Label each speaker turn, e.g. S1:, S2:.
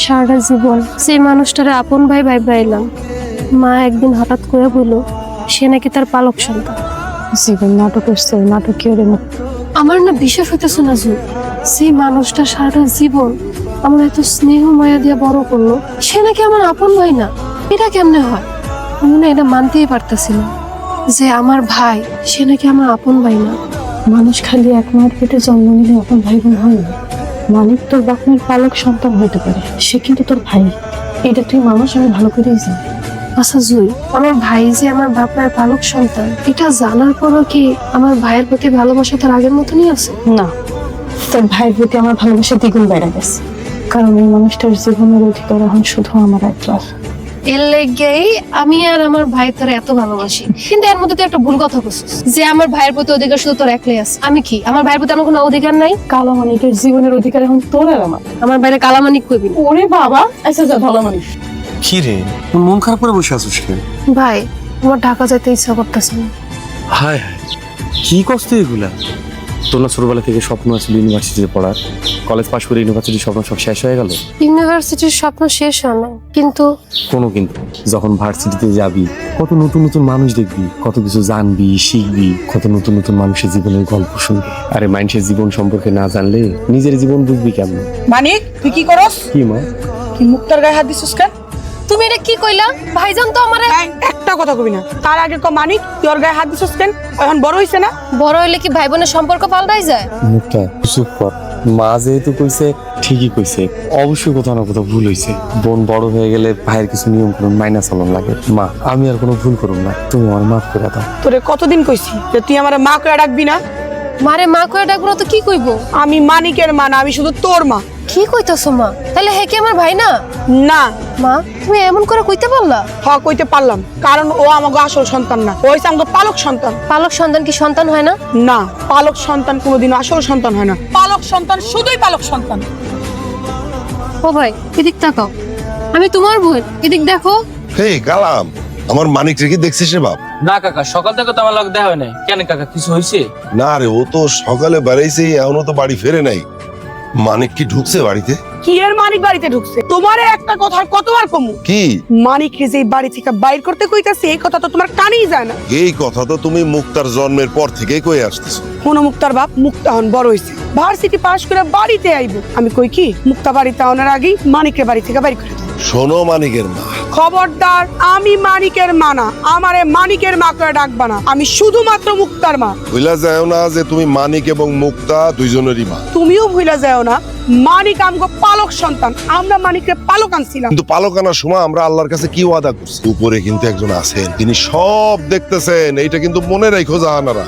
S1: সারা জীবন সেই মানুষটারে আপন ভাই ভাইলাম। মা একদিন হঠাৎ করে বলল সে নাকি তার পালক সন্তান। জীবন নাটক আসছে, নাটকীয় রে। আমার না বিশ্বাস হইতেছে না যে সেই মানুষটা সারা জীবন আমার এত স্নেহ মায়া দিয়ে বড় করলো, সে নাকি আমার আপন ভাই না। এটা কেমনে হয়? আমি না এটা মানতেই পারতেছি না যে আমার ভাই সে নাকি আমার আপন ভাই না। মানুষ খালি এক মায়ের পেটে জন্ম নিলে আপন ভাই বোন হয় না। মানিক তোর বাপমার পালক সন্তান হইতে পারে, সে কিন্তু তোর ভাই। এটা তুই মানুষ, আমি ভালো করেই জানি। আচ্ছা জুই, আমার ভাই যে আমার বাপমার পালক সন্তান, এটা জানার পরও কি আমার ভাইয়ের প্রতি ভালোবাসা তার আগের মতনই আছে? না, তোর ভাইয়ের প্রতি আমার ভালোবাসা দ্বিগুণ বেড়ে গেছে। কারণ এই মানুষটার জীবনের অধিকার এখন শুধু আমার একবার। এর লেগেই আমি আর আমার ভাই তোর এত ভালোবাসি। কিন্তু এর মধ্যে তুই একটা ভুল কথা বলছিস যে আমার ভাইয়ের প্রতি অধিকার শুধু তোর একলাই আছে। আমি কি আমার ভাইয়ের প্রতি আমার কোনো অধিকার নাই? কালামানিকের জীবনের অধিকার এখন তোর আর আমার। আমার বাইরে কালামানিক কইবি। ওরে বাবা, আচ্ছা যা ভালো মানিস।
S2: কি রে, মন খারাপ করে বসে আছিস কেন?
S1: ভাই, আমার ঢাকা যেতে ইচ্ছা করতেছে না।
S2: হায় হায়, কি কষ্ট এগুলা? তোর না ছোটবেলা থেকে স্বপ্ন আছিল ইউনিভার্সিটিতে পড়ার, কলেজ পাশ করে ইউনিভার্সিটির স্বপ্ন সব শেষ হয়ে গেল।
S1: ইউনিভার্সিটির স্বপ্ন শেষ হয় না, কিন্তু
S2: যখন ভার্সিটিতে যাবি কত নতুন নতুন মানুষ দেখবি, কত কিছু জানবি, শিখবি, কত নতুন নতুন মানুষের জীবনের গল্প শুনবি। আরে মানুষের জীবন সম্পর্কে না জানলে নিজের জীবন বুঝবি কেমন?
S3: মানিক, তুই কি করস?
S2: কি মা?
S3: কি মুক্তার গায়ে হাত দিছিস কেন?
S1: তুমি এটা কি কইলা? ভাইজান তো আমারে
S3: একটা কথা কবি না। তার আগে ক মানিক, তুই ওর গায়ে হাত দিছিস কেন? এখন বড় হইছে না?
S1: বড় হইলে কি ভাই বোনের সম্পর্ক পাল্টাই যায়?
S2: মুখটা চুপ কর। মা যেহেতু কইছে ঠিকই কইছে, অবশ্যই কোথাও না কোথাও ভুল হইছে। বোন বড় হয়ে গেলে ভাইয়ের কিছু নিয়ম কানুন মাইনা চলন লাগে। মা, আমি আর কোনো ভুল করব না, তুমি আমার মাফ করে দাও।
S3: তোরে কতদিন কইছি যে তুই আমার মা করে ডাকবি না?
S1: মারে মা কইরা ডাকবো না তো কি কইবো?
S3: আমি মানিকের মা না, আমি শুধু তোর মা।
S1: কি কইতাছো মা? তাহলে হে কি আমার ভাই না?
S3: না
S1: মা, তুমি এমন করে কইতে পারলা?
S3: কইতে পারলাম, কারণ ও আমাকে আসল সন্তান না, ও হইছে আমাকে পালক সন্তান।
S1: পালক সন্তান কি সন্তান হয় না?
S3: না, পালক সন্তান কোনোদিন আসল সন্তান হয় না। পালক সন্তান শুধুই পালক সন্তান।
S1: ও ভাই, এদিক তাকাও, আমি তোমার বোন, এদিক দেখো।
S4: হে কালাম, আমার মানিক রেখে দেখছিস রে বাপ?
S5: না কাকা, সকাল থেকে তো আমার লগে দেখা হয় নাই। কেন কাকা, কিছু হয়েছে?
S4: না রে, ও তো সকালে বেড়াইছে, এখনো তো বাড়ি ফেরে নাই। মানিক কি ঢুকছে বাড়িতে?
S3: কি এর মানিক বাড়িতে ঢুকছে? তোমারে একটা কথা কতবার কমু?
S4: কি?
S3: মানিক রে যে বাড়ি থেকে বাইর করতে কইতাছে, এই কথা তো তোমার কানেই যায় না।
S4: এই কথা তো তুমি মুক্তার জন্মের পর থেকেই কয়ে আসতেছো।
S3: কোন মুক্তার বাপ? মুক্তা হন বড় হইছে, ভার্সিটি পাশ করে বাড়িতে আইবো। আমি কই কি মুক্তা বাড়িতে আনার আগেই মানিকের বাড়ি থেকে বাইর করে দাও।
S4: শোনো মানিকের মা,
S3: খবরদার, আমি মানিকের মা না, আমারে মানিকের মা করে ডাকবা না। আমি শুধুমাত্র মুক্তার মা।
S4: ভুলা যাও না যে তুমি মানিক এবং মুক্তা দুইজনেরই মা।
S3: তুমিও ভুলা যাও না, মানিক আমগো পালক সন্তান। আমরা মানিককে পালক আনছিলাম।
S4: কিন্তু পালক আনার সময় আমরা আল্লাহর কাছে কি ওয়াদা করছি? উপরে কিন্তু একজন আছেন, তিনি সব দেখতেছেন। এইটা কিন্তু মনে রাখো জাহানারা।